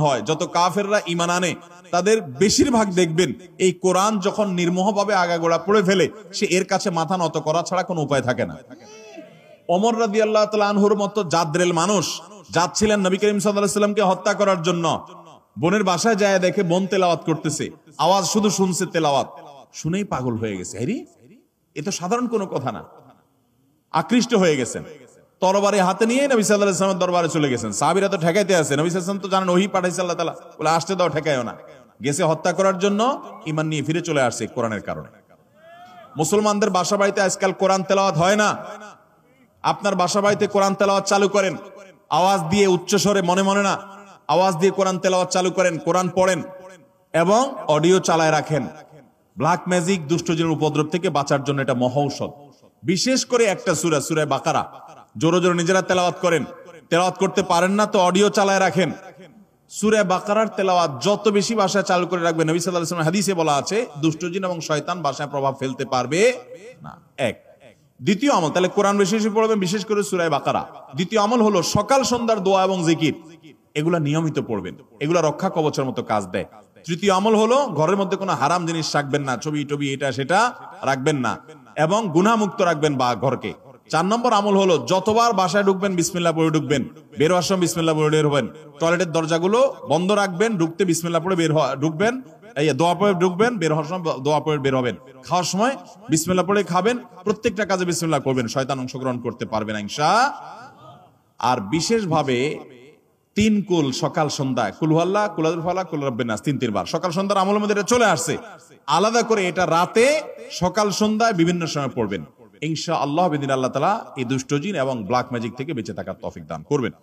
হয়, যত কাফেররা ঈমান আনে, তাদের বেশিরভাগ দেখবেন এই কোরআন যখন নির্মোহভাবে আগাগোড়া পড়ে ফেলে, সে এর কাছে মাথা নত করা ছাড়া কোনো উপায় থাকে না। ওমর রাদিয়াল্লাহু তাআলা আনহুর মতো জাদ্রেল মানুষ যাচ্ছিলেন নবী করিম সাল্লাল্লাহু আলাইহি ওয়াসাল্লামকে হত্যা করার জন্য, বোনের বাসায় যায় দেখে বোন তেলাওয়াত করতেছে, আওয়াজ শুধু শুনছে, তেলাওয়াত শুনেই পাগল হয়ে গেছে। আরে এ তো সাধারণ কোনো কথা না, আকৃষ্ট হয়ে গেছেন। তরবারি হাতে নিয়ে নবী সাল্লাল্লাহু আলাইহি ওয়াসাল্লামের দরবারে চলে গেছেন। সাহাবীরা তো ঠেকাইতে আছে, নবী সাল্লাল্লাহু আলাইহি ওয়াসাল্লাম তো জানেন ওহী পাঠাইছে আল্লাহ তাআলা, বলে আসতে দাও, ঠেকাইও না। গেছে হত্যা করার জন্য, ঈমান নিয়ে ফিরে চলে আসছে কোরআনের কারণে। মুসলমানদের বাসা বাড়িতে আজকাল কোরআন তেলাওয়াত হয় না। আপনার বাসা বাড়িতে কোরআন তেলাওয়াত চালু করেন, আওয়াজ দিয়ে উচ্চ স্বরে, মনে মনে না, আওয়াজ দিয়ে কোরআন তেলাওয়াত চালু করেন, কোরআন পড়েন এবং অডিও চালায় রাখেন। ব্ল্যাক ম্যাজিক, দুষ্টজিনের উপদ্রব থেকে বাঁচার জন্য এটা মহৌষধ। বিশেষ করে একটা সূরা, সূরা বাকারা জোরে জোরে নিজেরা তেলাওয়াত করেন। তেলাওয়াত করতে পারেন না তো অডিও চালায় রাখেন। সূরা বাকারার তেলাওয়াত যত বেশি ভাষায় চালু করে রাখবেন, নবী সাল্লাল্লাহু আলাইহি ওয়াসাল্লাম হাদিসে বলা আছে দুষ্টজিন এবং শয়তান ভাষায় প্রভাব ফেলতে পারবে না। এক। দ্বিতীয় আমল, তাহলে কোরআন বেশি বেশি পড়বেন, বিশেষ করে সূরা বাকারা। দ্বিতীয় আমল হলো সকাল সন্ধ্যার দোয়া এবং জিকির, এগুলা নিয়মিত পড়বেন, এগুলা রক্ষা কবচের মতো কাজ দেয়। তৃতীয় আমল হলো ঘরের মধ্যে কোনো হারাম জিনিস রাখবেন না, ছবি টবি এটা সেটা রাখবেন না, এবং গুনাহমুক্ত রাখবেন বা ঘরকে। 4 নম্বর আমল হলো যতবার বাসায় ঢুকবেন বিসমিল্লাহ পড়ে ঢুকবেন, বের হওয়ার সময় বিসমিল্লাহ পড়ে বের হবেন। টয়লেটের দরজাগুলো বন্ধ রাখবেন, ঢুকতে বিসমিল্লাহ পড়ে ঢুকবেন, এই দোয়া পড়ে ঢুকবেন, বের হওয়ার সময় দোয়া পড়ে বের হবেন। খাওয়ার সময় বিসমিল্লাহ পড়ে খাবেন, প্রত্যেকটা কাজে বিসমিল্লাহ করবেন, শয়তান অংশগ্রহণ করতে পারবে না ইনশাআল্লাহ। আর বিশেষভাবে 3 কুল সকাল সন্ধ্যায়, কুল হুয়াল্লাহ, কুল আযুল ফালাক, কুল রাব্বিন নাস, 3 বার সকাল সন্ধ্যার আমলের মধ্যে এটা চলে আসছে। আলাদা করে এটা রাতে, সকাল সন্ধ্যায় বিভিন্ন সময় পড়বেন ইনশাআল্লাহ। বিদিন আল্লাহ তাআলা এই দুষ্টজিন এবং ব্ল্যাক ম্যাজিক থেকে বেঁচে থাকার তৌফিক দান করবেন।